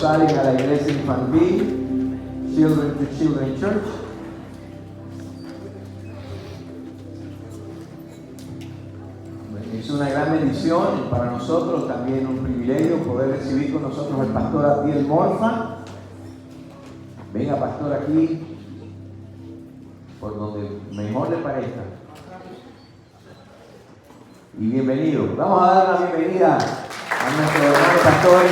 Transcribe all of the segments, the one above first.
salen a la iglesia infantil, Children to Children Church. Es una gran bendición y para nosotros también un privilegio poder recibir con nosotros al pastor Adiel Morfa. Venga, pastor, aquí, por donde mejor le parezca. Y bienvenido. Vamos a dar la bienvenida a nuestro hermano pastor.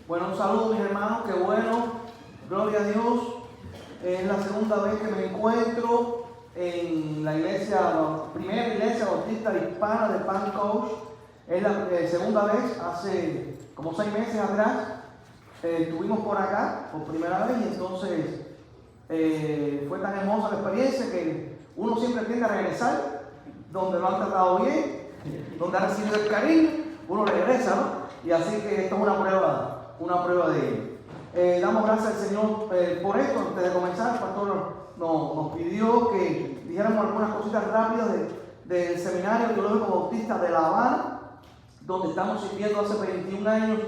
Bueno, un saludo, mis hermanos, qué bueno, gloria a Dios. Es la segunda vez que me encuentro en la iglesia, la primera iglesia bautista hispana de Palm Coast. Es la segunda vez, hace como 6 meses atrás. Estuvimos por acá por primera vez y entonces fue tan hermosa la experiencia que uno siempre tiende a regresar donde lo han tratado bien, donde ha recibido el cariño, uno regresa, ¿no? Y así que esto es una prueba de ello. Damos gracias al Señor por esto. Antes de comenzar, el pastor nos pidió que dijéramos algunas cositas rápidas del Seminario Teológico Bautista de La Habana, donde estamos sirviendo hace 21 años.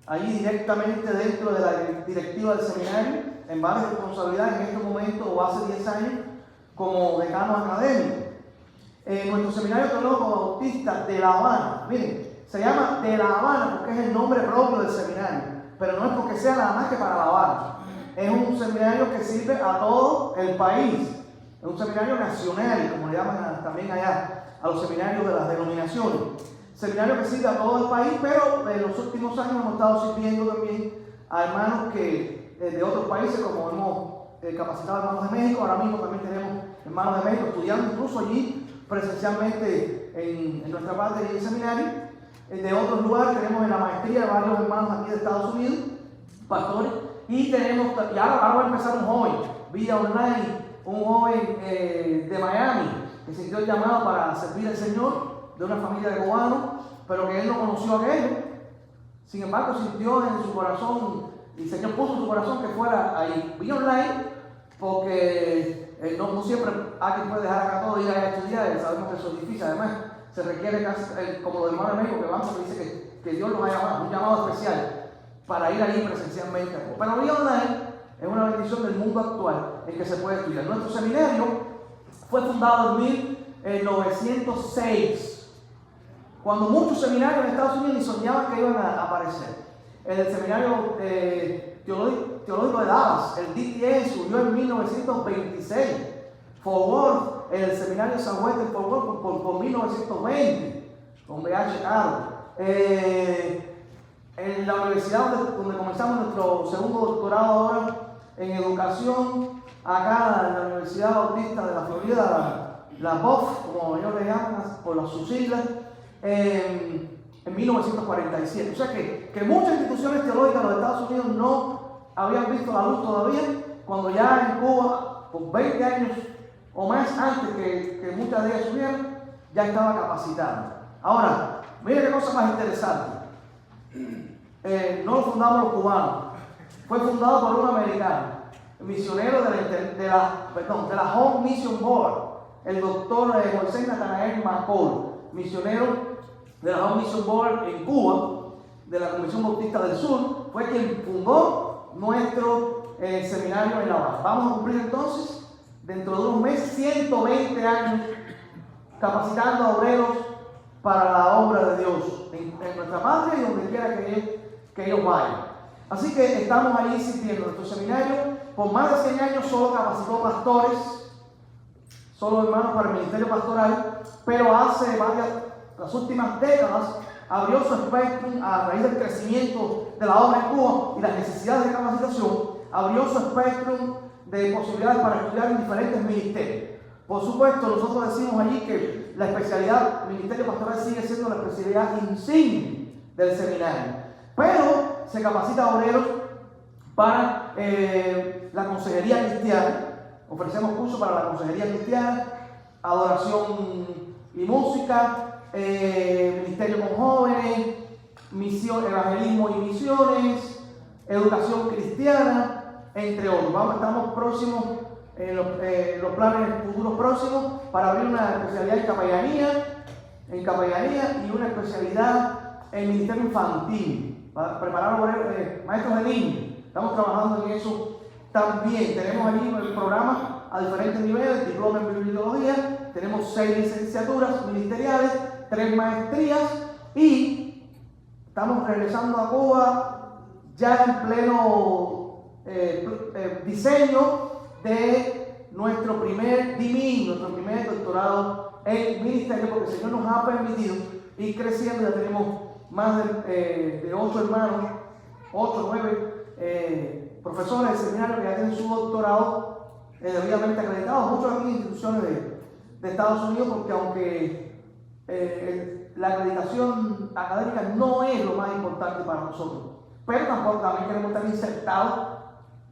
Allí directamente dentro de la directiva del seminario, en varias responsabilidades en este momento o hace 10 años como decano académico. Nuestro seminario teológico bautista de La Habana, miren, se llama de La Habana porque es el nombre propio del seminario, pero no es porque sea nada más que para La Habana. Es un seminario que sirve a todo el país, es un seminario nacional, como le llaman también allá a los seminarios de las denominaciones. Seminario que sirve a todo el país, pero en los últimos años hemos estado sirviendo también a hermanos que de otros países, como hemos capacitado hermanos de México. Ahora mismo también tenemos hermanos de México estudiando incluso allí presencialmente en nuestra parte del seminario. De otros lugares tenemos en la maestría varios hermanos aquí de Estados Unidos, pastores, y tenemos, y ahora va a empezar un joven, vía online, un joven de Miami, que sintió el llamado para servir al Señor, de una familia de cubanos, pero que él no conoció aquello. Sin embargo, sintió en su corazón, y el Señor puso en su corazón que fuera ahí, vía online, porque no siempre alguien puede dejar acá todo y ir a estudiar. Sabemos que eso es difícil. Además, se requiere casi, como los hermanos de México que van, que dice que Dios los ha llamado, un llamado especial para ir ahí presencialmente. Pero vía online es una bendición del mundo actual en que se puede estudiar. Nuestro seminario fue fundado en 1906. Cuando muchos seminarios en Estados Unidos ni soñaban que iban a aparecer. El seminario teológico de Dallas, el DTA, surgió en 1926. Fort Worth, el seminario de San Juan de Fort Worth por 1920, con B.H. Carroll. En la universidad donde comenzamos nuestro segundo doctorado ahora en educación, acá en la Universidad Bautista de la Florida, la BOF, como ellos le llaman por sus siglas, en 1947. O sea que muchas instituciones teológicas de los Estados Unidos no habían visto la luz todavía, cuando ya en Cuba, por 20 años o más antes que muchas de ellas subieran, ya estaba capacitando. Ahora, mire qué cosa más interesante. No lo fundamos los cubanos, fue fundado por un americano, misionero de la Home Mission Board, el doctor José Natanael McCall, misionero de la Home Mission Board en Cuba, de la Comisión Bautista del Sur, fue quien fundó nuestro seminario en La Habana. Vamos a cumplir entonces, dentro de unos meses, 120 años capacitando a obreros para la obra de Dios en nuestra patria y donde quiera que ellos vayan. Así que estamos ahí sirviendo. Nuestro seminario por más de 100 años solo capacitó pastores, solo hermanos para el ministerio pastoral, pero hace las últimas décadas abrió su espectrum a raíz del crecimiento de la obra en Cuba y las necesidades de capacitación, abrió su espectrum de posibilidades para estudiar en diferentes ministerios. Por supuesto, nosotros decimos allí que la especialidad ministerio pastoral sigue siendo la especialidad insignia del seminario, pero se capacita a obreros para la consejería cristiana. Ofrecemos cursos para la consejería cristiana, adoración y música, ministerio con jóvenes, misión, evangelismo y misiones, educación cristiana, entre otros. Estamos próximos en los planes futuros próximos para abrir una especialidad en capellanía y una especialidad en ministerio infantil, para preparar maestros de niños. Estamos trabajando en eso también. Tenemos allí el programa a diferentes niveles: diploma en bibliología, tenemos 6 licenciaturas ministeriales, 3 maestrías y estamos regresando a Cuba ya en pleno diseño de nuestro primer DMIN, nuestro primer doctorado en ministerio, porque el Señor nos ha permitido ir creciendo. Ya tenemos más de 8 hermanos, 8 o 9 profesores de seminario que ya tienen su doctorado debidamente acreditados, muchos aquí en instituciones de Estados Unidos, porque aunque la acreditación académica no es lo más importante para nosotros, pero también queremos estar insertados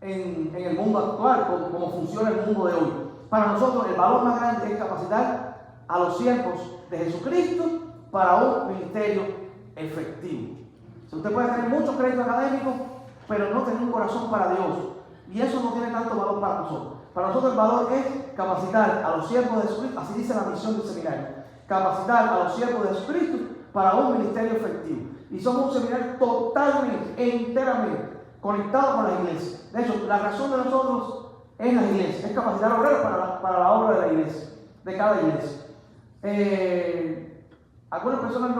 en el mundo actual, como funciona el mundo de hoy. Para nosotros el valor más grande es capacitar a los siervos de Jesucristo para un ministerio efectivo. Si usted puede tener muchos créditos académicos, pero no tener un corazón para Dios, y eso no tiene tanto valor para nosotros. Para nosotros el valor es capacitar a los siervos de Jesucristo, así dice la misión del seminario, capacitar a los siervos de Jesucristo para un ministerio efectivo. Y somos un seminario totalmente, enteramente conectado con la iglesia. De hecho, la razón de nosotros es la iglesia, es capacitar obreros para la obra de la iglesia, de cada iglesia. Algunas personas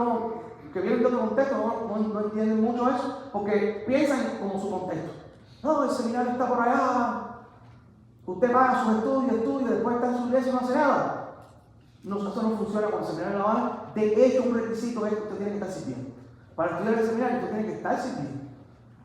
que vienen de otro contexto no entienden mucho eso, porque piensan como su contexto. No, el seminario está por allá, usted paga sus estudios, después está en su iglesia y no hace nada. No, eso no funciona con el seminario de La Habana. De hecho, un requisito es que usted tiene que estar sirviendo. Para estudiar el seminario, usted tiene que estar sirviendo.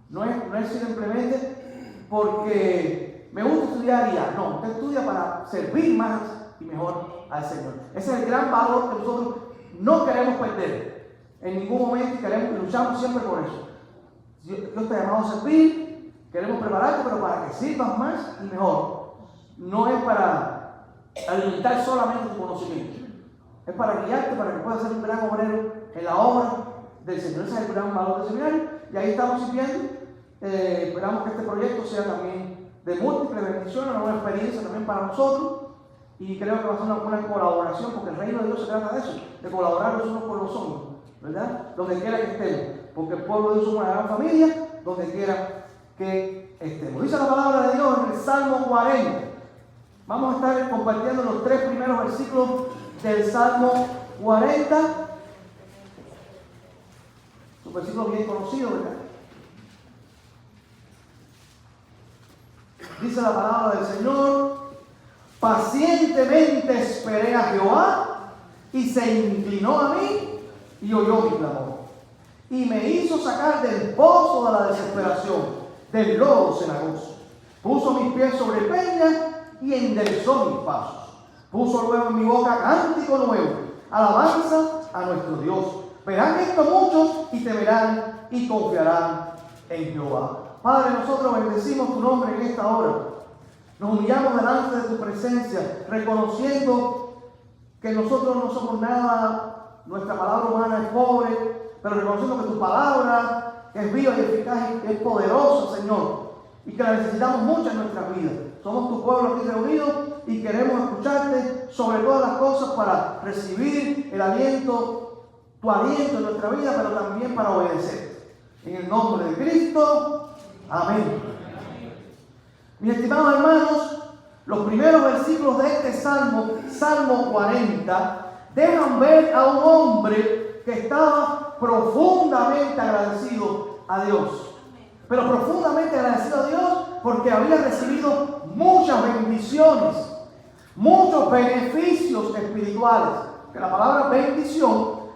No es simplemente porque me gusta estudiar y ya. No, usted estudia para servir más y mejor al Señor. Ese es el gran valor que nosotros no queremos perder en ningún momento, y luchamos siempre por eso. Dios te ha llamado a servir, queremos prepararte, pero para que sirvas más y mejor. No es para alimentar solamente tu conocimiento, es para guiarte, para que puedas ser un gran obrero en la obra del Señor. Ese es el gran valor del seminario, y ahí estamos sirviendo. Esperamos que este proyecto sea también de múltiples bendiciones, una buena experiencia también para nosotros, y creo que va a ser una buena colaboración, porque el reino de Dios se trata de eso, de colaborar los unos con los otros, ¿verdad? Donde quiera que estemos, porque el pueblo de Dios es una gran familia, donde quiera que estemos. Dice la palabra de Dios en el Salmo 40. Vamos a estar compartiendo los 3 primeros versículos del Salmo 40. Es un versículo bien conocido, ¿verdad? Dice la palabra del Señor: pacientemente esperé a Jehová, y se inclinó a mí y oyó mi clamor, y me hizo sacar del pozo de la desesperación, del lodo cenagoso. Puso mis pies sobre peña y enderezó mis pasos. Puso luego en mi boca cántico nuevo, alabanza a nuestro Dios. Verán esto muchos y temerán y confiarán en Jehová. Padre, nosotros bendecimos tu nombre en esta hora. Nos humillamos delante de tu presencia, reconociendo que nosotros no somos nada, nuestra palabra humana es pobre, pero reconociendo que tu palabra es viva y eficaz y es poderosa, Señor, y que la necesitamos mucho en nuestra vida. Somos tu pueblo aquí reunido y queremos escucharte sobre todas las cosas para recibir el aliento, tu aliento en nuestra vida, pero también para obedecer. En el nombre de Cristo, amén. Mis estimados hermanos, los primeros versículos de este Salmo, Salmo 40, dejan ver a un hombre que estaba profundamente agradecido a Dios. Pero profundamente agradecido a Dios porque había recibido muchas bendiciones, muchos beneficios espirituales. Que la palabra bendición,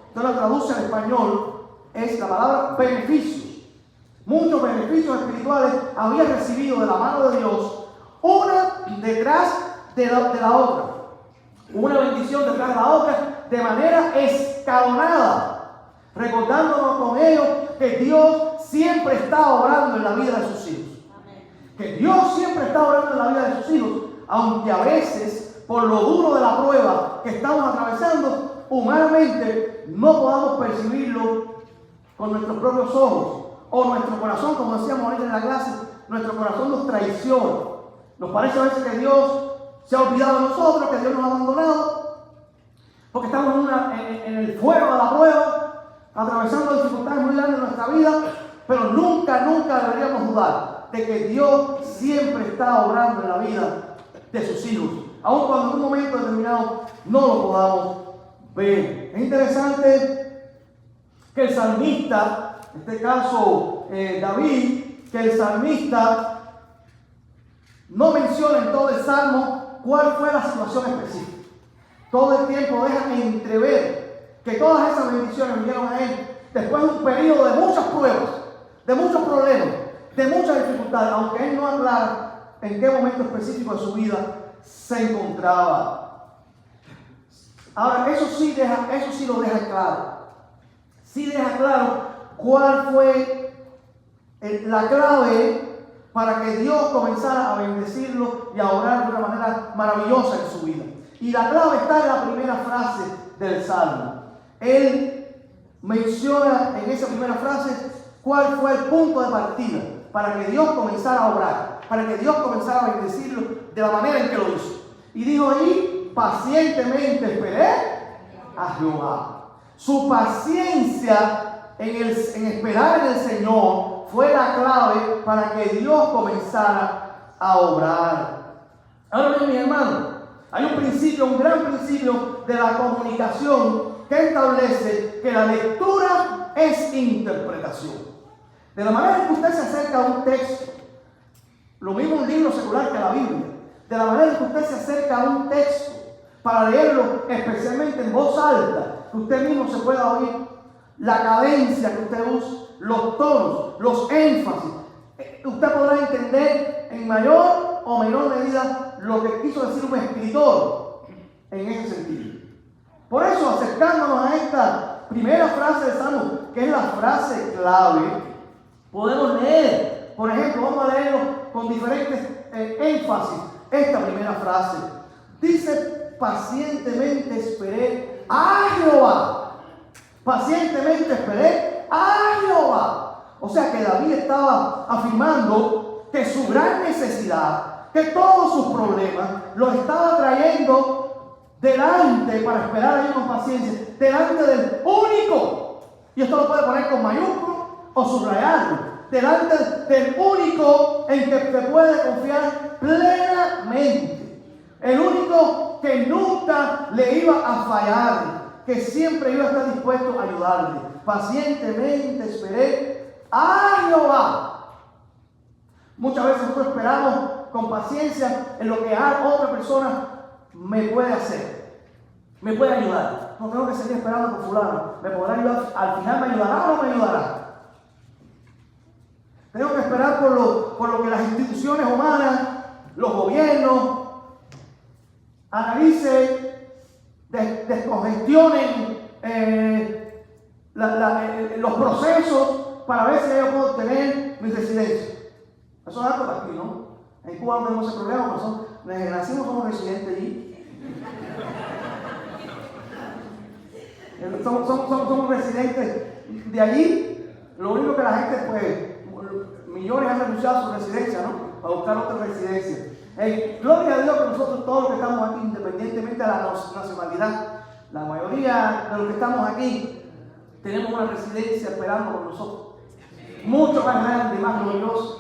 usted la traduce al español, es la palabra beneficios. Muchos beneficios espirituales había recibido de la mano de Dios, una detrás de la otra. Una bendición detrás de la otra, de manera escalonada, recordándonos con ello que Dios siempre está obrando en la vida de sus hijos. Que Dios siempre está obrando en la vida de sus hijos, aunque a veces, por lo duro de la prueba que estamos atravesando, humanamente no podamos percibirlo con nuestros propios ojos, o nuestro corazón, como decíamos ahorita en la clase, nuestro corazón nos traiciona. Nos parece a veces que Dios se ha olvidado de nosotros, que Dios nos ha abandonado, porque estamos en el fuego de la prueba, atravesando dificultades muy grandes en nuestra vida, pero nunca deberíamos dudar de que Dios siempre está obrando en la vida de sus hijos, aun cuando en un momento determinado no lo podamos ver. Es interesante que el salmista, en este caso David, que el salmista no menciona en todo el salmo cuál fue la situación específica. Todo el tiempo deja entrever que todas esas bendiciones vinieron a él después de un periodo de muchas pruebas, de muchos problemas, de muchas dificultades, aunque él no aclara en qué momento específico de su vida se encontraba. Ahora, eso sí lo deja claro. Sí deja claro cuál fue la clave para que Dios comenzara a bendecirlo y a obrar de una manera maravillosa en su vida. Y la clave está en la primera frase del Salmo. Él menciona en esa primera frase cuál fue el punto de partida para que Dios comenzara a obrar, para que Dios comenzara a bendecirlo de la manera en que lo hizo. Y dijo ahí, pacientemente esperé a Jehová. Su paciencia en esperar en el Señor fue la clave para que Dios comenzara a obrar. Ahora bien, mis hermanos, hay un gran principio de la comunicación que establece que la lectura es interpretación. De la manera en que usted se acerca a un texto, lo mismo un libro secular que la Biblia, de la manera en que usted se acerca a un texto para leerlo especialmente en voz alta, que usted mismo se pueda oír la cadencia que usted usa, los tonos, los énfasis, usted podrá entender en mayor o menor medida lo que quiso decir un escritor en ese sentido. Por eso, acercándonos a esta primera frase de Salmo, que es la frase clave, podemos leer, por ejemplo, vamos a leerlo con diferentes énfasis, esta primera frase. Dice, pacientemente esperé a Jehová. Pacientemente esperé a Jehová. O sea que David estaba afirmando que su gran necesidad, que todos sus problemas, los estaba trayendo delante, para esperar ahí con paciencia, delante del único, y esto lo puede poner con mayúsculo o subrayarlo, delante del único en que se puede confiar plenamente, el único que nunca le iba a fallar, que siempre iba a estar dispuesto a ayudarle. Pacientemente esperé a Jehová. Muchas veces nosotros esperamos con paciencia en lo que otra persona me puede hacer, me puede ayudar. No tengo que seguir esperando por fulano, me podrá ayudar, al final me ayudará o no me ayudará. Tengo que esperar por lo que las instituciones humanas, los gobiernos, analicen, descongestionen los procesos para ver si yo puedo obtener mi residencia. Eso es algo de aquí, ¿no? En Cuba no tenemos ese problema, porque nacimos como residentes allí. Somos residentes de allí. Lo único que la gente, pues, millones han renunciado a su residencia, ¿no? Para buscar otra residencia. Gloria a Dios que nosotros todos los que estamos aquí, independientemente de la nacionalidad, la mayoría de los que estamos aquí, tenemos una residencia esperando por nosotros. Mucho más grande y más gloriosa.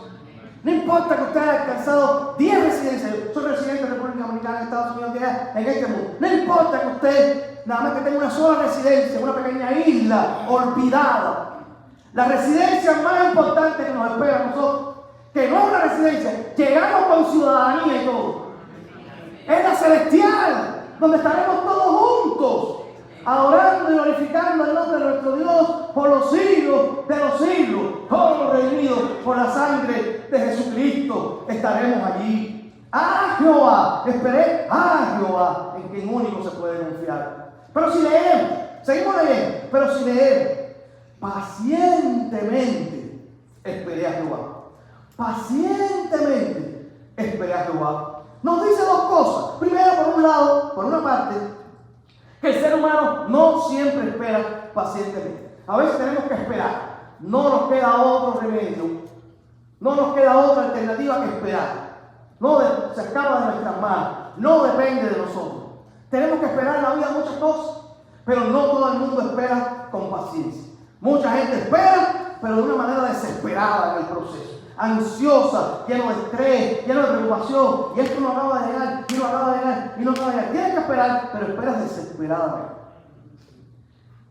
No importa que usted haya alcanzado 10 residencias. Yo soy residente de República Dominicana, Estados Unidos, en este mundo. No importa que usted, nada más que tenga una sola residencia, una pequeña isla olvidada. La residencia más importante que nos espera a nosotros, que no es una residencia, llegamos con ciudadanía y todo. Es la celestial, donde estaremos todos juntos, adorando y glorificando el nombre de nuestro Dios por los siglos de los siglos. Todos los redimidos por la sangre de Jesucristo estaremos allí. A Jehová, esperé a Jehová, en quien único se puede confiar. Pero si leemos, seguimos leyendo, pero si leemos, pacientemente esperé a Jehová. Pacientemente esperé a Jehová. Nos dice dos cosas. Primero, por un lado, por una parte, que el ser humano no siempre espera pacientemente. A veces tenemos que esperar. No nos queda otro remedio No nos queda otra alternativa que esperar. No se escapa de nuestras manos. No depende de nosotros. Tenemos que esperar en la vida muchas cosas, pero no todo el mundo espera con paciencia. Mucha gente espera, pero de una manera desesperada en el proceso. Ansiosa, lleno de estrés, lleno de preocupación. Y esto no acaba de llegar, y no acaba de llegar, y no acaba de llegar. Tienes que esperar, pero esperas desesperadamente.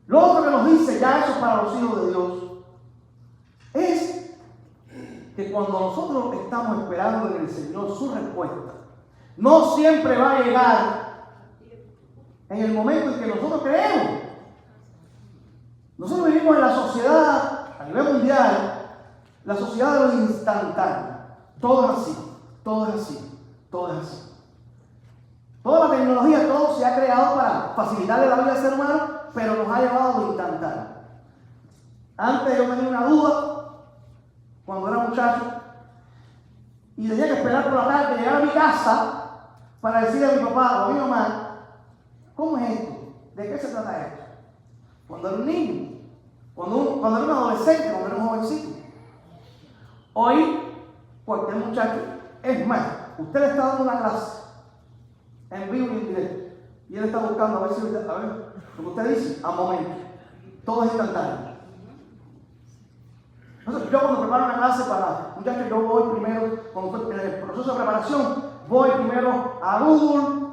Lo otro que nos dice, ya eso para los hijos de Dios, es que cuando nosotros estamos esperando en el Señor su respuesta, no siempre va a llegar en el momento en que nosotros creemos. Nosotros vivimos en la sociedad, a nivel mundial, la sociedad de lo instantáneo. Todo es así, todo es así, todo es así. Toda la tecnología, todo se ha creado para facilitarle la vida al ser humano, pero nos ha llevado a lo instantáneo. Antes yo tenía una duda, cuando era muchacho, y tenía que esperar por la tarde, llegar a mi casa, para decirle a mi papá o a mi mamá, ¿cómo es esto? ¿De qué se trata esto? Cuando era un niño, cuando era un adolescente, cuando era un jovencito. Hoy, cualquier muchacho, es más, usted le está dando una clase, en vivo y en directo, y él está buscando a ver lo que usted dice, a momento. Todo es instantáneo. Entonces, yo cuando preparo una clase para muchachos, yo voy primero, cuando en el proceso de preparación, voy primero a Google,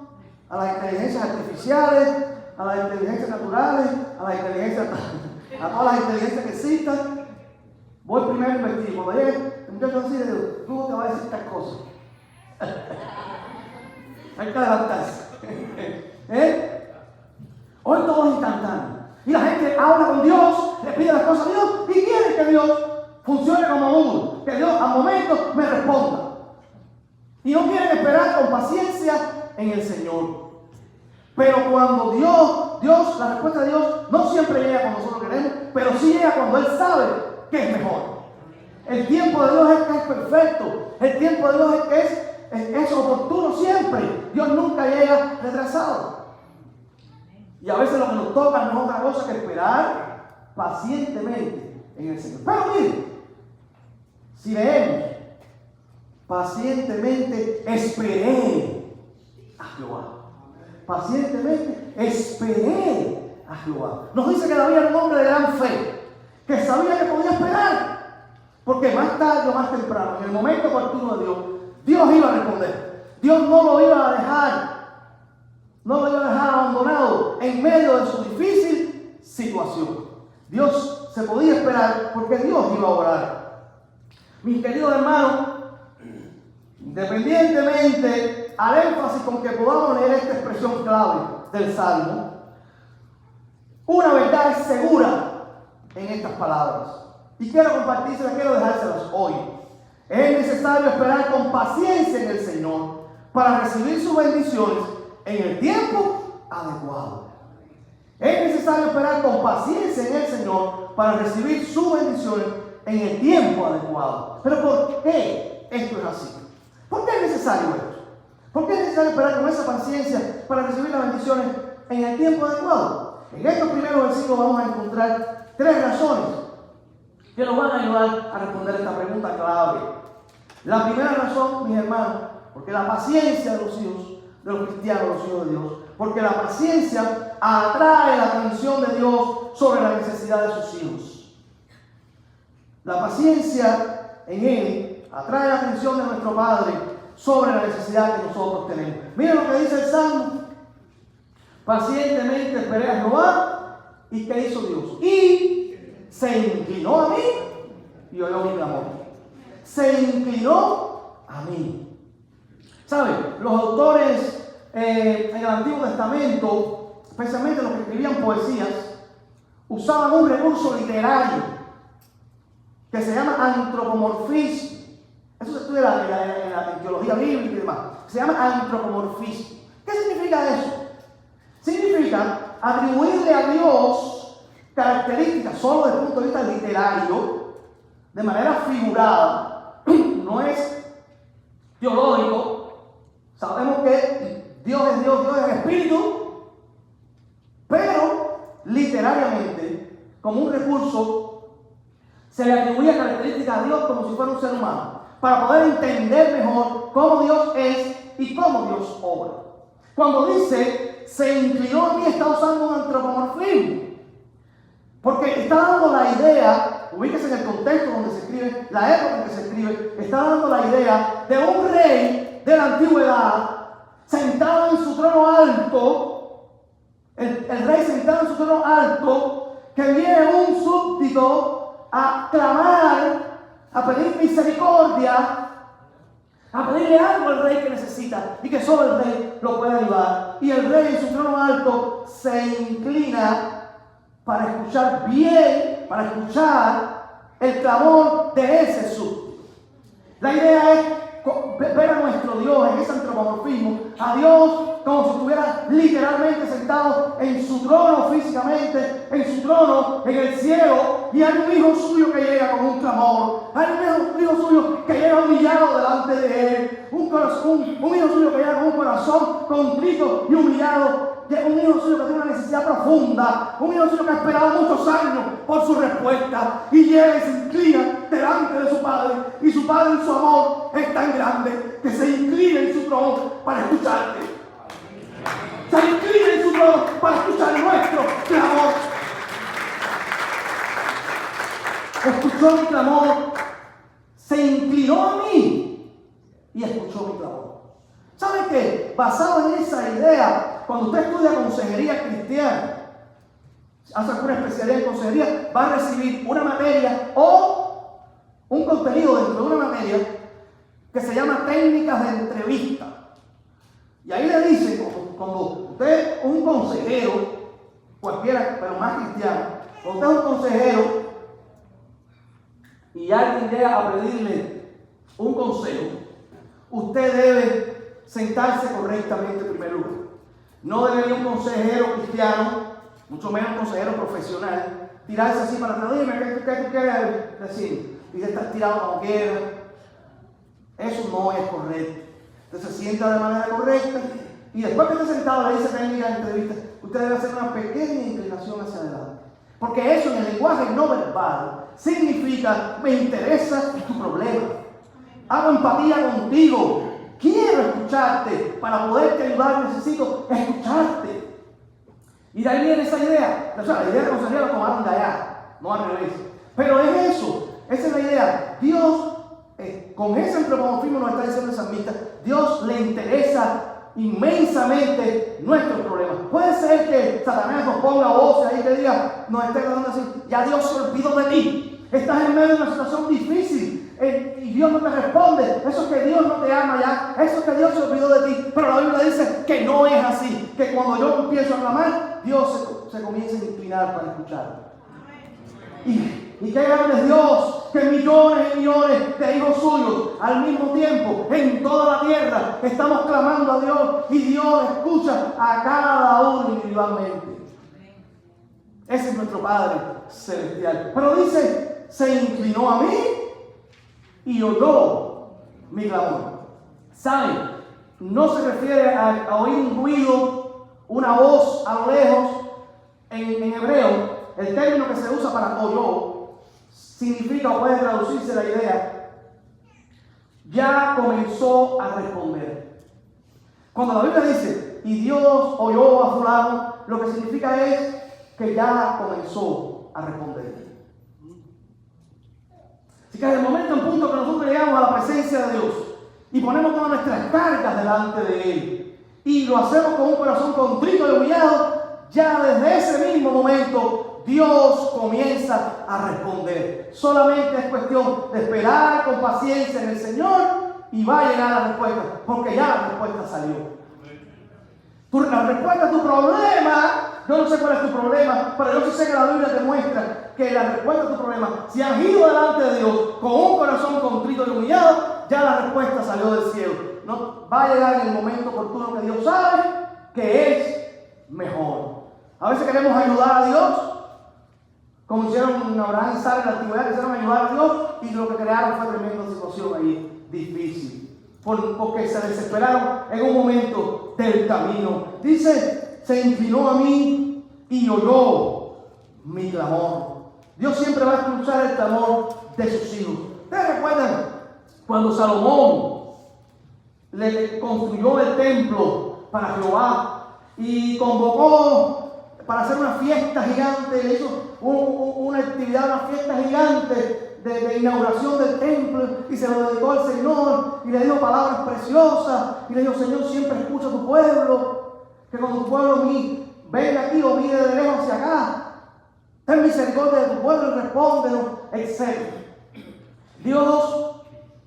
a las inteligencias artificiales, a las inteligencias naturales, a todas las inteligencias que existan. Voy primero a investigar. Cuando llegue, el muchacho dice, tú te vas a decir estas cosas. Hay que adelantarse. Hoy todo es instantáneo. Y la gente habla con Dios, le pide las cosas a Dios y quiere que Dios funcione como Google, que Dios al momento me responda. Y no quieren esperar con paciencia en el Señor. Pero cuando Dios, la respuesta de Dios no siempre llega cuando nosotros queremos, pero sí llega cuando Él sabe que es mejor. El tiempo de Dios es que es perfecto. El tiempo de Dios es que es oportuno siempre. Dios nunca llega retrasado. Y a veces lo que nos toca no es otra cosa que esperar pacientemente en el Señor. Pero mire, si leemos, pacientemente esperé a Jehová. Pacientemente esperé a Jehová. Nos dice que David era un hombre de gran fe, que sabía que podía esperar, porque más tarde o más temprano, en el momento oportuno de Dios, Dios iba a responder. Dios no lo iba a dejar abandonado en medio de su difícil situación. Dios se podía esperar porque Dios iba a orar. Mis queridos hermanos, independientemente al énfasis con que podamos leer esta expresión clave del Salmo, una verdad es segura en estas palabras. Y quiero compartírselas, quiero dejárselas hoy. Es necesario esperar con paciencia en el Señor para recibir sus bendiciones en el tiempo adecuado. Es necesario esperar con paciencia en el Señor para recibir sus bendiciones en el tiempo adecuado. Pero ¿por qué esto es así? ¿Por qué es necesario esto? ¿Por qué es necesario esperar con esa paciencia para recibir las bendiciones en el tiempo adecuado? En estos primeros versículos vamos a encontrar 3 razones que nos van a ayudar a responder esta pregunta clave. La primera razón, mis hermanos, porque la paciencia de los hijos, de los cristianos, los hijos de Dios, porque la paciencia atrae la atención de Dios sobre la necesidad de sus hijos. La paciencia en Él atrae la atención de nuestro Padre sobre la necesidad que nosotros tenemos. Miren lo que dice el Salmo. Pacientemente esperé a Jehová. ¿Y qué hizo Dios? Y se inclinó a mí y oyó mi clamor. Se inclinó a mí. ¿Saben? Los autores en el Antiguo Testamento, especialmente los que escribían poesías, usaban un recurso literario que se llama antropomorfismo. Eso se estudia en la teología bíblica y demás. Se llama antropomorfismo. ¿Qué significa eso? Significa atribuirle a Dios características solo desde el punto de vista literario, de manera figurada. No es teológico. Sabemos que Dios es Dios, Dios es espíritu, pero literariamente, como un recurso, Se le atribuía características a Dios como si fuera un ser humano, para poder entender mejor cómo Dios es y cómo Dios obra. Cuando dice, se inclinó a mí, está usando un antropomorfismo, porque está dando la idea, ubíquese en el contexto donde se escribe, la época en que se escribe, está dando la idea de un rey de la antigüedad sentado en su trono alto, el rey sentado en su trono alto, que viene un súbdito a clamar, a pedir misericordia, a pedirle algo al rey que necesita y que solo el rey lo puede ayudar. Y el rey en su trono alto se inclina para escuchar bien, para escuchar el clamor de ese súbdito. La idea es ver a nuestro Dios en ese antropomorfismo, a Dios como si estuviera literalmente sentado en su trono físicamente, en su trono en el cielo, y hay un hijo suyo que llega con un clamor, hay un hijo suyo que llega humillado delante de él, un hijo suyo que llega con un corazón contrito y humillado, un hijo suyo que tiene una necesidad profunda, un hijo suyo que ha esperado muchos años por su respuesta, y llega y se inclina delante de su padre, y su padre en su amor es tan grande que se inclina en su trono para escucharte. Se inclina en su trono para escuchar nuestro clamor. Escuchó mi clamor, se inclinó a mí y escuchó mi clamor. ¿Sabe qué? Basado en esa idea, cuando usted estudia consejería cristiana, hace alguna especialidad en consejería, va a recibir una materia o un contenido dentro de una materia que se llama técnicas de entrevista. Y ahí le dicen, cuando usted es un consejero, cualquiera, pero más cristiano, cuando usted es un consejero y alguien llega a pedirle un consejo, usted debe sentarse correctamente en primer lugar. No debería un consejero cristiano, mucho menos un consejero profesional, tirarse así para atrás. Dime, ¿qué tú quieres decir? Y de estar tirado como quiera. Eso no es correcto. Usted se sienta de manera correcta y después que esté sentado le dice técnica de entrevista, usted debe hacer una pequeña inclinación hacia adelante. Porque eso en el lenguaje no verbal significa, me interesa tu problema. Hago empatía contigo. Quiero escucharte. Para poderte ayudar necesito escucharte. Y de ahí viene esa idea. O sea, la idea de consejería la tomaron de allá, no al revés. Pero es eso. Esa es la idea. Dios, con ese antropomorfismo nos está diciendo el salmista, Dios le interesa inmensamente nuestros problemas. Puede ser que Satanás nos ponga voces ahí que diga, nos esté tratando de decir, ya Dios se olvidó de ti. Estás en medio de una situación difícil. Y Dios no te responde. Eso es que Dios no te ama ya. Eso es que Dios se olvidó de ti. Pero la Biblia dice que no es así. Que cuando yo empiezo a clamar, Dios se comienza a inclinar para escuchar. Y qué grande es Dios, que millones y millones de hijos suyos al mismo tiempo en toda la tierra estamos clamando a Dios y Dios escucha a cada uno individualmente. Ese es nuestro Padre celestial. Pero dice, se inclinó a mí y oyó mi clamor. ¿Saben? No se refiere a oír un ruido, una voz a lo lejos. En hebreo, el término que se usa para oyó significa o puede traducirse la idea, ya comenzó a responder. Cuando la Biblia dice, y Dios oyó a fulano, lo que significa es que ya comenzó a responder. Así que en el momento en punto que nosotros llegamos a la presencia de Dios y ponemos todas nuestras cargas delante de Él y lo hacemos con un corazón contrito y humillado, ya desde ese mismo momento Dios comienza a responder. Solamente es cuestión de esperar con paciencia en el Señor y va a llegar la respuesta, porque ya la respuesta salió. La respuesta a tu problema, yo no sé cuál es tu problema, pero yo sí sé que la Biblia te muestra que la respuesta a tu problema, si has ido delante de Dios con un corazón contrito y humillado, ya la respuesta salió del cielo. No, va a llegar en el momento oportuno que Dios sabe que es mejor. A veces queremos ayudar a Dios, como hicieron Abraham y Sara en la antigüedad, quisieron ayudar a Dios y lo que crearon fue tremenda situación ahí difícil. Porque se desesperaron en un momento del camino. Dice, se inclinó a mí y oyó mi clamor. Dios siempre va a escuchar el clamor de sus hijos. ¿Ustedes recuerdan cuando Salomón le construyó el templo para Jehová y convocó para hacer una fiesta gigante, le hizo una actividad, una fiesta gigante de inauguración del templo y se lo dedicó al Señor y le dijo palabras preciosas y le dijo: Señor, siempre escucha a tu pueblo, que cuando tu pueblo venga aquí o mire de lejos hacia acá, ten misericordia de tu pueblo y respóndenos, etc. Dios,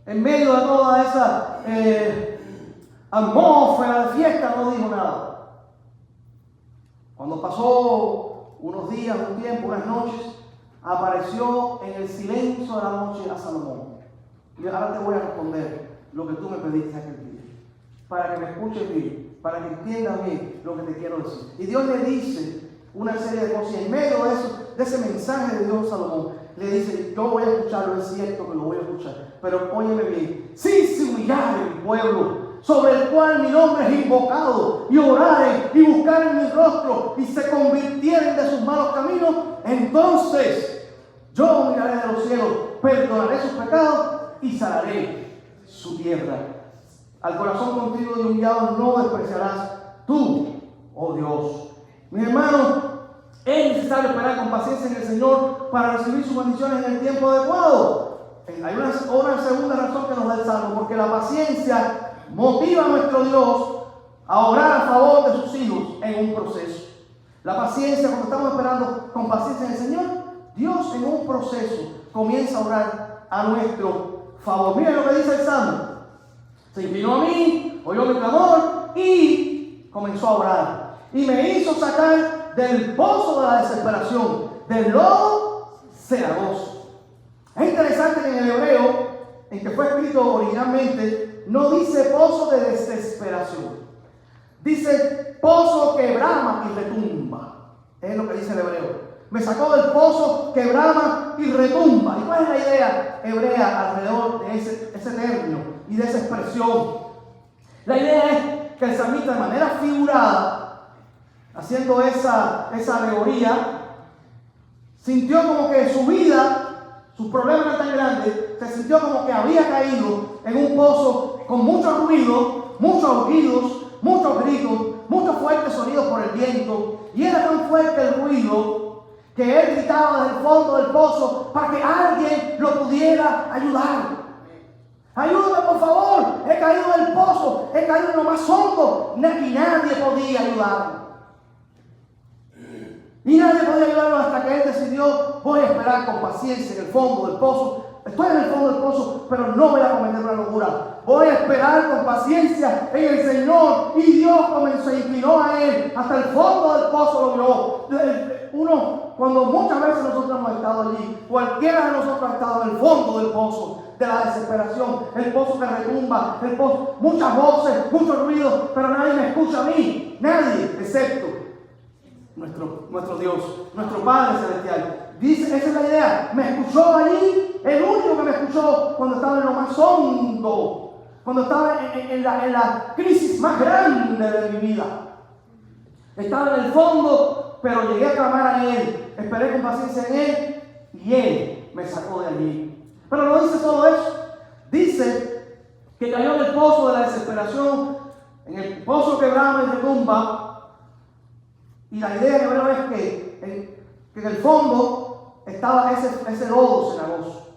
en medio de toda esa atmósfera de fiesta, no dijo nada. Cuando pasó unos días, un tiempo, unas noches, apareció en el silencio de la noche a Salomón. Y ahora te voy a responder lo que tú me pediste aquel día, para que me escuches bien, para que entiendas bien lo que te quiero decir. Y Dios le dice una serie de cosas, y en medio de eso, de ese mensaje de Dios a Salomón, le dice: yo voy a escucharlo, es cierto que lo voy a escuchar, pero óyeme bien, si se humillare mi pueblo, sobre el cual mi nombre es invocado, y oraren y buscaren mi rostro, y se convirtieren de sus malos caminos, entonces yo miraré de los cielos, perdonaré sus pecados y sanaré su tierra. Al corazón contigo y humillado no despreciarás tú, oh Dios. Mi hermano, es necesario esperar con paciencia en el Señor para recibir sus bendiciones en el tiempo adecuado. Hay una segunda razón que nos da el Salmo, porque la paciencia motiva a nuestro Dios a orar a favor de sus hijos en un proceso. La paciencia, cuando estamos esperando con paciencia en el Señor, Dios en un proceso comienza a orar a nuestro favor. Miren lo que dice el Salmo: se inclinó a mí, oyó mi clamor y comenzó a orar. Y me hizo sacar del pozo de la desesperación, del lodo cenagoso. Es interesante que en el hebreo, en que fue escrito originalmente, no dice pozo de desesperación. Dice pozo que brama y retumba. Es lo que dice el hebreo. Me sacó del pozo que brama y retumba. ¿Y cuál es la idea hebrea alrededor de ese término y de esa expresión? La idea es que el salmista, de manera figurada, haciendo esa alegoría, sintió como que su vida, sus problemas eran tan grandes, se sintió como que había caído en un pozo con mucho ruido, muchos aullidos, muchos gritos, muchos fuertes sonidos por el viento, y era tan fuerte el ruido que él gritaba desde el fondo del pozo para que alguien lo pudiera ayudar. Ayúdame, por favor, he caído en el pozo, he caído en lo más hondo, y nadie podía ayudarme. Y nadie podía ayudarlo hasta que él decidió: voy a esperar con paciencia en el fondo del pozo. Estoy en el fondo del pozo, pero no voy a cometer una locura. Voy a esperar con paciencia en el Señor. Y Dios se inclinó a él hasta el fondo del pozo, lo miró. Cuando muchas veces nosotros hemos estado allí, cualquiera de nosotros ha estado en el fondo del pozo de la desesperación, el pozo que retumba, el pozo, muchas voces, muchos ruidos, pero nadie me escucha a mí, nadie, excepto nuestro Dios, nuestro Padre Celestial. Dice, esa es la idea. Me escuchó allí, el único que me escuchó cuando estaba en lo más hondo, cuando estaba en la crisis más grande de mi vida. Estaba en el fondo, pero llegué a clamar a Él, esperé con paciencia en Él y Él me sacó de allí. Pero no dice solo eso, dice que cayó en el pozo de la desesperación, en el pozo que brama y retumba. Y la idea en hebreo es que en el fondo estaba ese lodo cenagoso.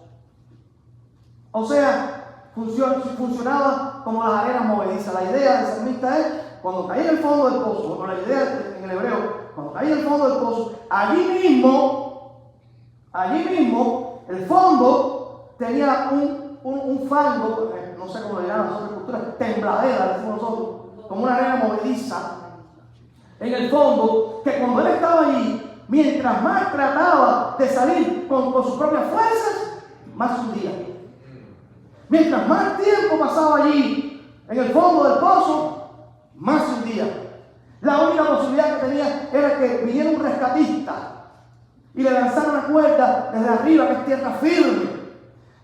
O sea, funcionaba como las arenas movedizas. La idea del salmista es: cuando caí en el fondo del pozo, bueno, la idea en el hebreo, cuando caí en el fondo del pozo, allí mismo, el fondo tenía un fango, no sé cómo le llaman las otras culturas, tembladera, decimos nosotros, como una arena movediza en el fondo, que cuando él estaba allí, mientras más trataba de salir con sus propias fuerzas, más hundía. Mientras más tiempo pasaba allí, en el fondo del pozo, más hundía. La única posibilidad que tenía era que viniera un rescatista y le lanzara una cuerda desde arriba, que es tierra firme,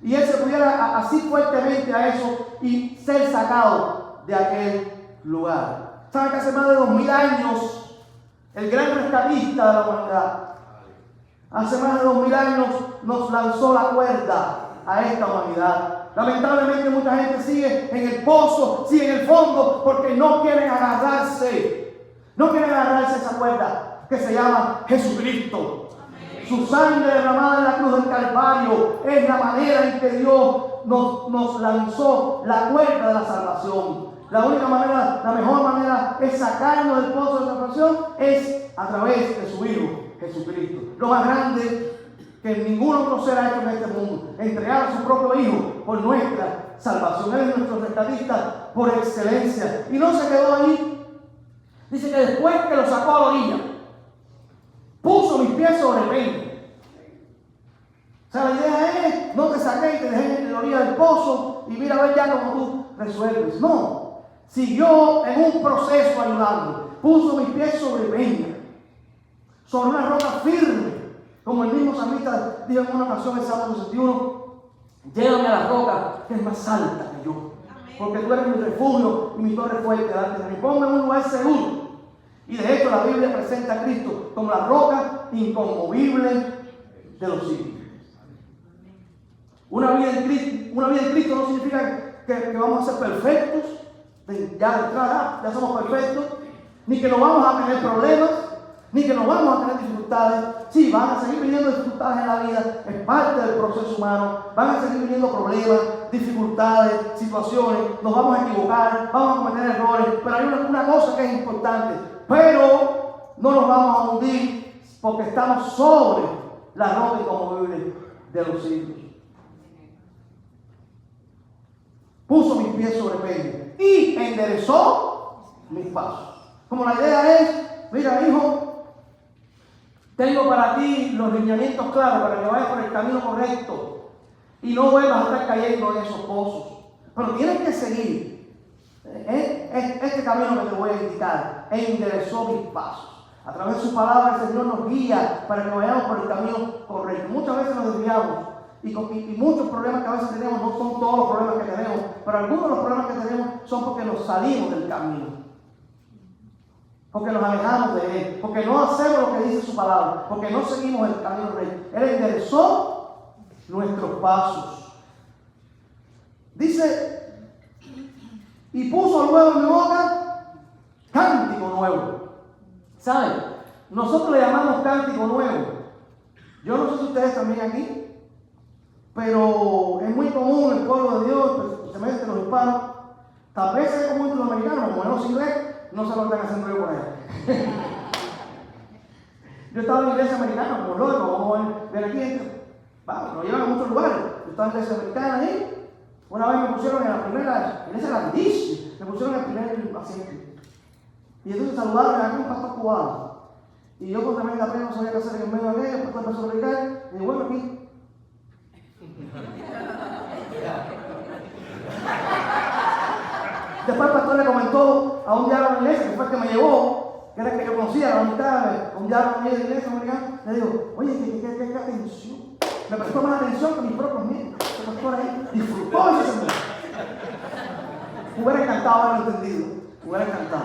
y él se pudiera así fuertemente a eso y ser sacado de aquel lugar. ¿Saben que hace más de 2000 años el gran rescatista de la humanidad, Hace más de 2000 años nos lanzó la cuerda a esta humanidad. Lamentablemente mucha gente sigue en el pozo, sigue en el fondo, porque no quieren agarrarse. No quieren agarrarse a esa cuerda que se llama Jesucristo. Su sangre derramada en la cruz del Calvario es la manera en que Dios nos lanzó la cuerda de la salvación. La única manera, la mejor manera es sacarnos del pozo de salvación es a través de su Hijo Jesucristo. Lo más grande que ningún otro ser ha hecho en este mundo, entregar a su propio Hijo por nuestra salvación. Él es nuestro rescatista por excelencia. Y no se quedó ahí. Dice que después que lo sacó a la orilla, puso mis pies sobre peña. O sea, la idea es, no te saqué y te dejé en la orilla del pozo y mira a ver ya cómo tú resuelves. No, siguió en un proceso ayudando. Puso mis pies sobre peña, sobre una roca firme. Como el mismo salmista dijo en una ocasión en Salmo 61, llévame a la roca que es más alta que yo. Porque tú eres mi refugio y mi torre fuerte delante de mí. Ponme en un lugar seguro. Y de hecho la Biblia presenta a Cristo como la roca inconmovible de los siglos. Una vida en Cristo no significa que vamos a ser perfectos, ya de entrada, ya somos perfectos, ni que no vamos a tener problemas, ni que no vamos a tener dificultades. Sí, van a seguir viniendo dificultades en la vida, es parte del proceso humano, van a seguir viniendo problemas, dificultades, situaciones, nos vamos a equivocar, vamos a cometer errores, pero hay una cosa que es importante, pero no nos vamos a hundir porque estamos sobre la roca inconmovible de los siglos. Puso mis pies sobre peña y enderezó mis pasos. Como la idea es, mira hijo, tengo para ti los lineamientos claros para que vayas por el camino correcto y no vuelvas a estar cayendo en esos pozos. Pero tienes que seguir este camino que te voy a indicar. Enderezó mis pasos. A través de su palabra el Señor nos guía para que vayamos por el camino correcto. Muchas veces nos desviamos. Y muchos problemas que a veces tenemos no son todos los problemas que tenemos, pero algunos de los problemas que tenemos son porque nos salimos del camino, porque nos alejamos de Él, porque no hacemos lo que dice su palabra, porque no seguimos el camino de Él. Él enderezó nuestros pasos. Dice, y puso luego en mi boca cántico nuevo. ¿Saben? Nosotros le llamamos cántico nuevo. Yo no sé si ustedes también aquí, pero es muy común en el pueblo de Dios, especialmente los hispanos, tal vez es común entre los americanos, como no los inglés, no se lo están haciendo yo por allá. Yo estaba en la iglesia americana, como loco, como ven aquí, vamos, nos llevan a muchos lugares. Yo estaba en la iglesia americana ahí, una vez me pusieron en la primera iglesia grandísima, me pusieron en el primer asiento. Y entonces saludaron a un pastor cubano. Y yo con tremenda pena no sabía qué hacer en medio de aquello, el pastor empezó a predicar, y digo, bueno, aquí. Después el pastor le comentó a un diálogo en la iglesia, que fue el que me llevó, que era el que yo conocía, la mitad, un diálogo en la iglesia americana, le digo, oye, qué atención. Me prestó más atención que mis propios miembros. El pastor ahí disfrutó ese señor. Hubiera encantado haberlo entendido, hubiera encantado.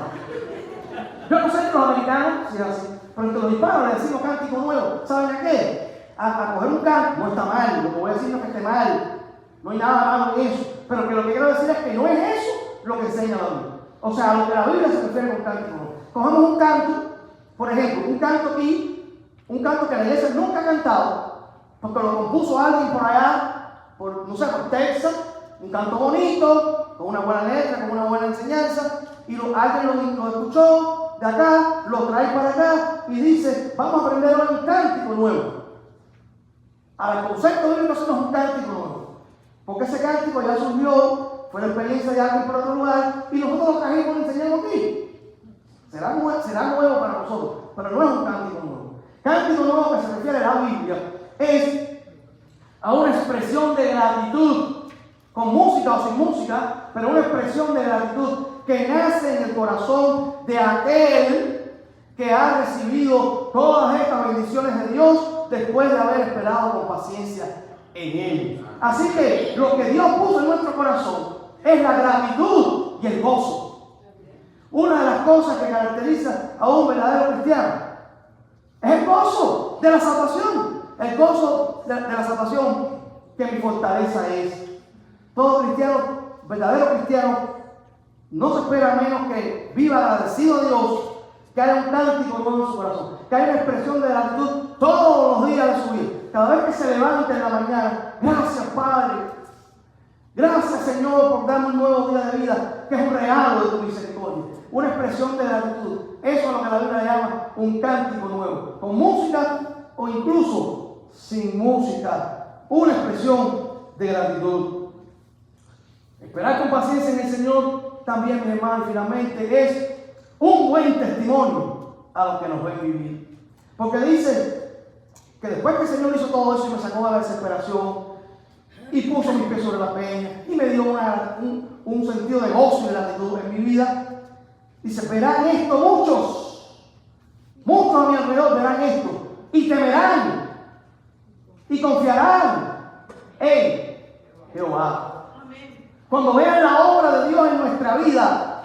Yo no sé entre los americanos si es así, pero entre los hispanos le decimos cántico nuevo. ¿Saben a qué? A coger un canto, no está mal, lo que voy a decir no es que esté mal, no hay nada malo en eso, pero que lo que quiero decir es que no es eso lo que enseña la Biblia. O sea, a lo que la Biblia se refiere con cántico nuevo. Cogemos un canto, por ejemplo, un canto aquí, un canto que la iglesia nunca ha cantado, porque lo compuso alguien por allá, no sé, por Texas, un canto bonito, con una buena letra, con una buena enseñanza, y alguien lo escuchó de acá, lo trae para acá y dice, vamos a aprender hoy un cántico nuevo. Al concepto bíblico eso no es un cántico nuevo, porque ese cántico ya surgió, fue la experiencia de alguien por otro lugar, y nosotros lo trajimos y lo enseñamos aquí. Será nuevo para nosotros, pero no es un cántico nuevo. Cántico nuevo que se refiere a la Biblia es a una expresión de gratitud, con música o sin música, pero una expresión de gratitud que nace en el corazón de aquel que ha recibido todas estas bendiciones de Dios después de haber esperado con paciencia en Él. Así que lo que Dios puso en nuestro corazón es la gratitud y el gozo. Una de las cosas que caracteriza a un verdadero cristiano es el gozo de la salvación. el gozo de la salvación, que mi fortaleza es. Todo cristiano, verdadero cristiano, no se espera menos que viva agradecido a Dios, que haya un cántico nuevo en su corazón, que haya una expresión de gratitud todos los días de su vida. Cada vez que se levante en la mañana, gracias Padre, gracias Señor por darme un nuevo día de vida, que es un regalo de tu misericordia, una expresión de gratitud. Eso es lo que la Biblia llama un cántico nuevo, con música o incluso sin música, una expresión de gratitud. Esperar con paciencia en el Señor también, mi hermano, finalmente es un buen testimonio a los que nos ven vivir. Porque dice que después que el Señor hizo todo eso y me sacó de la desesperación y puso mis pies sobre la peña y me dio un sentido de gozo y de gratitud en mi vida, dice, verán esto muchos a mi alrededor verán esto y temerán y confiarán en Jehová. Cuando vean la obra de Dios en nuestra vida,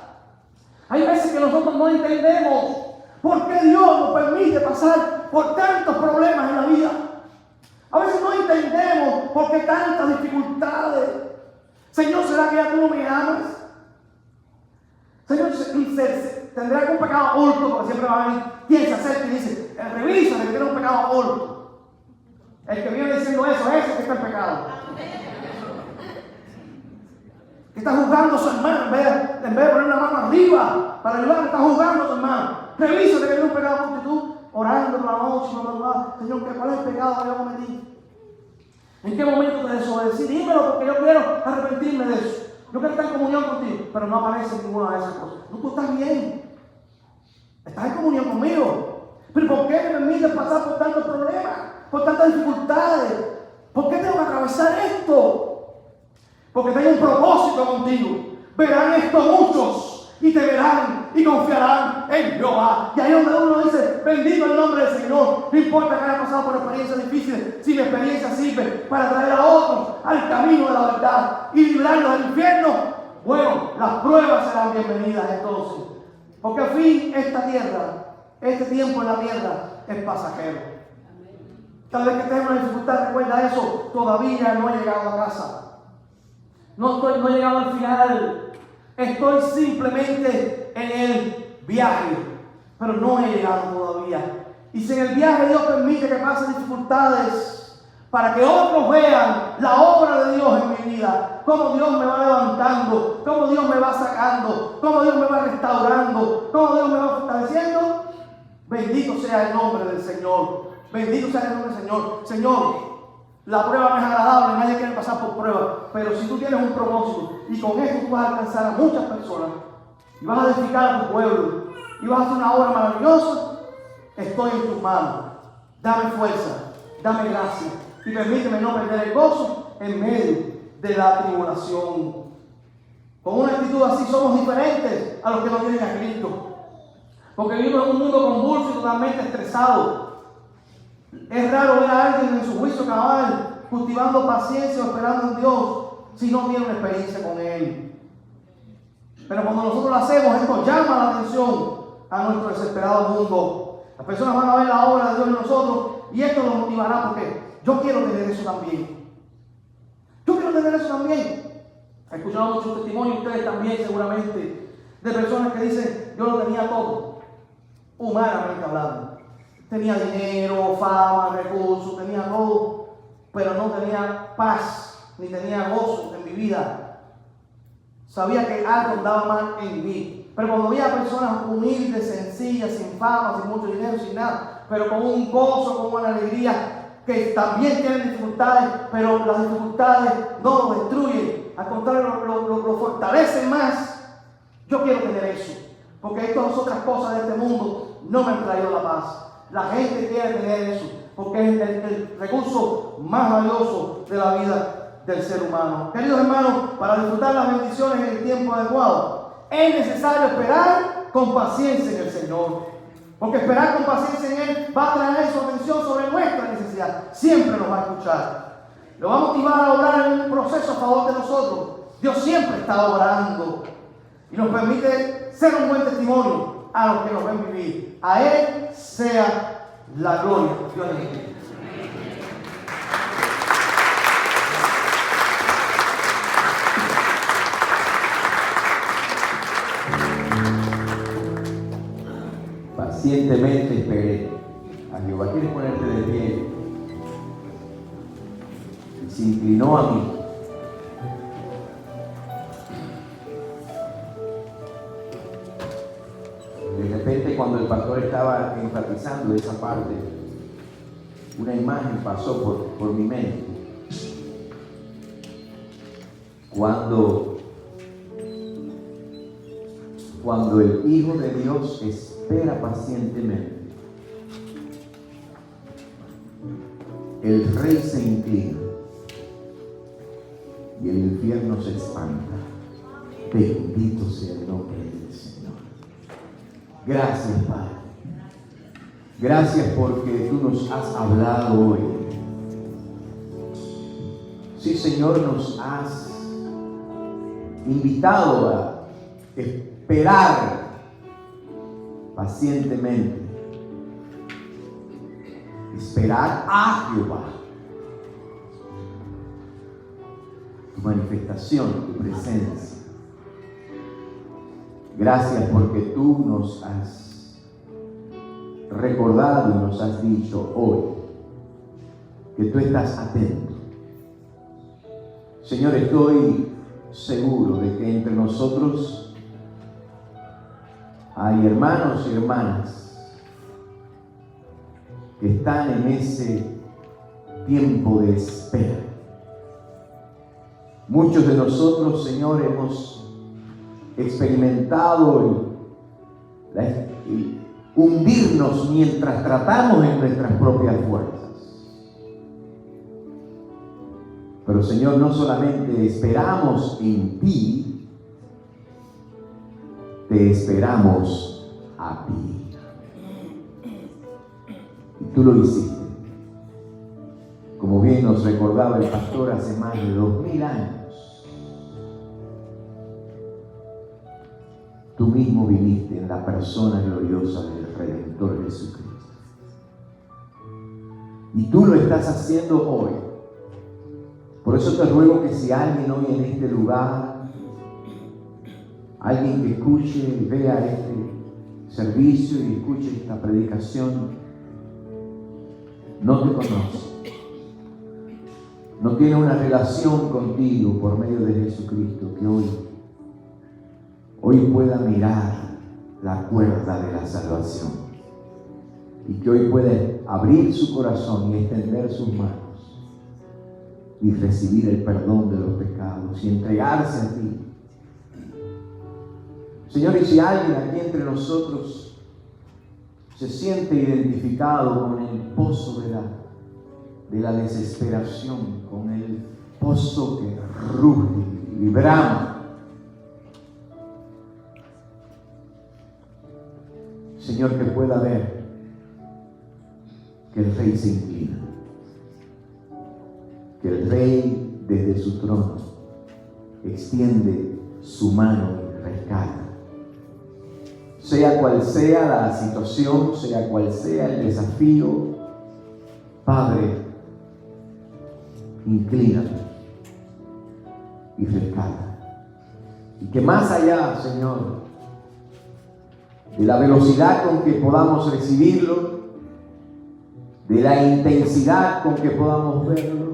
hay veces que nosotros no entendemos por qué Dios nos permite pasar por tantos problemas en la vida. A veces no entendemos por qué tantas dificultades. Señor, ¿será que ya tú no me amas? Señor, ¿tendré algún pecado oculto? Porque siempre va a venir quien se acerca y dice, revisa que tiene un pecado oculto. El que viene diciendo eso es ese que está en pecado. Que está juzgando a su hermano en vez de poner una mano arriba para ayudar, está juzgando a su hermano. Revisa que tiene un pecado oculto y tú orando por la noche, Señor, ¿cuál es el pecado que yo cometí? ¿En qué momento te desobedecí? Dímelo porque yo quiero arrepentirme de eso. Yo quiero estar en comunión contigo, pero no aparece ninguna de esas cosas. No, tú estás bien. Estás en comunión conmigo. Pero ¿por qué me permites pasar por tantos problemas? Por tantas dificultades. ¿Por qué tengo que atravesar esto? Porque tengo un propósito contigo. Verán esto muchos y te verán y confiarán en Jehová. Y ahí donde uno dice, bendito el nombre del Señor. No importa que haya pasado por experiencias difíciles, si mi experiencia sirve para traer a otros al camino de la verdad y librarlos del infierno, bueno, las pruebas serán bienvenidas entonces. Porque al fin esta tierra, este tiempo en la tierra es pasajero. Cada vez que tengas una dificultad, recuerda eso, todavía no he llegado a casa. No he llegado al final. Estoy simplemente en el viaje, pero no he llegado todavía. Y si en el viaje Dios permite que pasen dificultades para que otros vean la obra de Dios en mi vida, cómo Dios me va levantando, cómo Dios me va sacando, cómo Dios me va restaurando, cómo Dios me va fortaleciendo, bendito sea el nombre del Señor. Bendito sea el nombre del Señor. Señor, la prueba no es agradable, nadie quiere pasar por prueba, pero si tú tienes un propósito y con esto tú vas a alcanzar a muchas personas y vas a edificar a tu pueblo y vas a hacer una obra maravillosa, estoy en tus manos. Dame fuerza, dame gracia y permíteme no perder el gozo en medio de la tribulación. Con una actitud así somos diferentes a los que no tienen a Cristo, porque vivimos en un mundo convulso y totalmente estresado. Es raro ver a alguien en su juicio cabal, cultivando paciencia o esperando en Dios, si no tiene una experiencia con Él. Pero cuando nosotros lo hacemos, esto llama la atención a nuestro desesperado mundo. Las personas van a ver la obra de Dios en nosotros y esto los motivará porque yo quiero tener eso también. Yo quiero tener eso también. He escuchado muchos testimonios, ustedes también seguramente, de personas que dicen, yo lo tenía todo, humanamente hablando. Tenía dinero, fama, recursos, tenía todo, pero no tenía paz, ni tenía gozo en mi vida. Sabía que algo andaba mal en mí. Pero cuando veía personas humildes, sencillas, sin fama, sin mucho dinero, sin nada, pero con un gozo, con una alegría, que también tienen dificultades, pero las dificultades no lo destruyen, al contrario, lo fortalecen más. Yo quiero tener eso, porque estas otras cosas de este mundo no me han traído la paz. La gente quiere tener eso, porque es el recurso más valioso de la vida del ser humano. Queridos hermanos, para disfrutar las bendiciones en el tiempo adecuado, es necesario esperar con paciencia en el Señor. Porque esperar con paciencia en Él va a traer su atención sobre nuestra necesidad. Siempre nos va a escuchar. Lo va a motivar a obrar en un proceso a favor de nosotros. Dios siempre está obrando y nos permite ser un buen testimonio a los que nos ven vivir. A Él sea la gloria. Dios le bendiga. Pacientemente esperé a Jehová. ¿Quieres ponerte de pie? Y se inclinó a mí. De repente, cuando el pastor estaba enfatizando esa parte, una imagen pasó por mi mente. Cuando el Hijo de Dios espera pacientemente, el Rey se inclina y el infierno se espanta. Bendito sea el nombre del Señor. Gracias, Padre. Gracias porque tú nos has hablado hoy. Sí, Señor, nos has invitado a esperar pacientemente. Esperar a Jehová. Tu manifestación, tu presencia. Gracias porque tú nos has recordado y nos has dicho hoy que tú estás atento. Señor, estoy seguro de que entre nosotros hay hermanos y hermanas que están en ese tiempo de espera. Muchos de nosotros, Señor, hemos experimentado el hundirnos mientras tratamos en nuestras propias fuerzas. Pero, Señor, no solamente esperamos en ti, te esperamos a ti. Y tú lo hiciste. Como bien nos recordaba el pastor hace más de 2000 años. Tú mismo viniste en la persona gloriosa del Redentor Jesucristo. Y tú lo estás haciendo hoy. Por eso te ruego que si alguien hoy en este lugar, alguien que escuche y vea este servicio y escuche esta predicación, no te conoce, no tiene una relación contigo por medio de Jesucristo, que hoy pueda mirar la cuerda de la salvación y que hoy pueda abrir su corazón y extender sus manos y recibir el perdón de los pecados y entregarse a ti. Señor, y si alguien aquí entre nosotros se siente identificado con el pozo de la desesperación, con el pozo que ruge y brama, Señor, que pueda ver que el Rey se inclina, que el Rey desde su trono extiende su mano y rescata. Sea cual sea la situación, sea cual sea el desafío, Padre, inclínate y rescata. Y que más allá, Señor, de la velocidad con que podamos recibirlo, de la intensidad con que podamos verlo,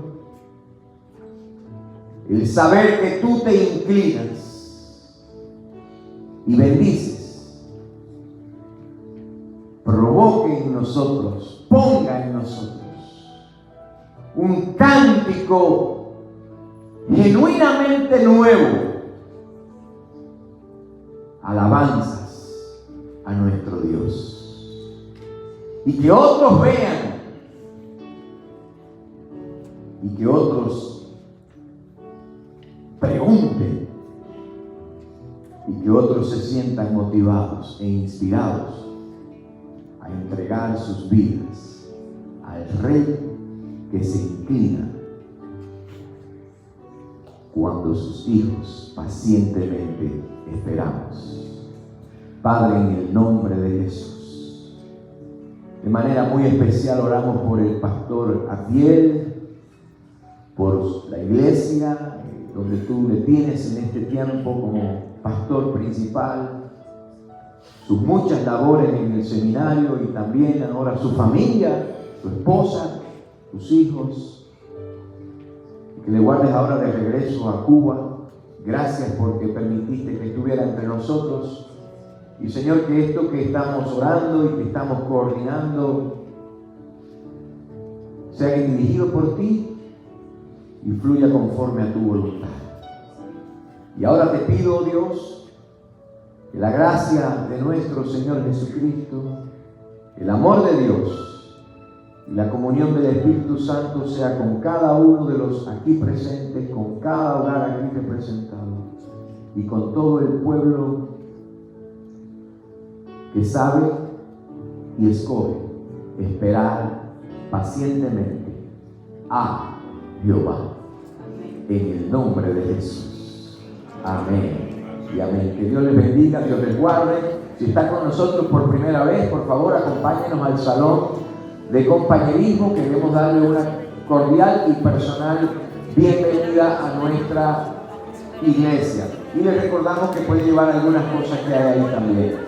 el saber que tú te inclinas y bendices, provoque en nosotros, ponga en nosotros un cántico genuinamente nuevo, alabanzas a nuestro Dios, y que otros vean y que otros pregunten y que otros se sientan motivados e inspirados a entregar sus vidas al Rey que se inclina cuando sus hijos pacientemente esperamos. Padre, en el nombre de Jesús, de manera muy especial oramos por el pastor Atiel, por la iglesia donde tú le tienes en este tiempo como pastor principal. sus muchas labores en el seminario y también ahora su familia, su esposa, sus hijos. Que le guardes ahora de regreso a Cuba. Gracias porque permitiste que estuviera entre nosotros. Y Señor, que esto que estamos orando y que estamos coordinando sea dirigido por ti y fluya conforme a tu voluntad. Y ahora te pido, Dios, que la gracia de nuestro Señor Jesucristo, el amor de Dios y la comunión del Espíritu Santo sea con cada uno de los aquí presentes, con cada hogar aquí representado y con todo el pueblo que sabe y escoge esperar pacientemente a Jehová. En el nombre de Jesús. Amén y amén. Que Dios les bendiga, Dios les guarde. Si está con nosotros por primera vez, por favor, acompáñenos al salón de compañerismo. Queremos darle una cordial y personal bienvenida a nuestra iglesia. Y les recordamos que puede llevar algunas cosas que hay ahí también.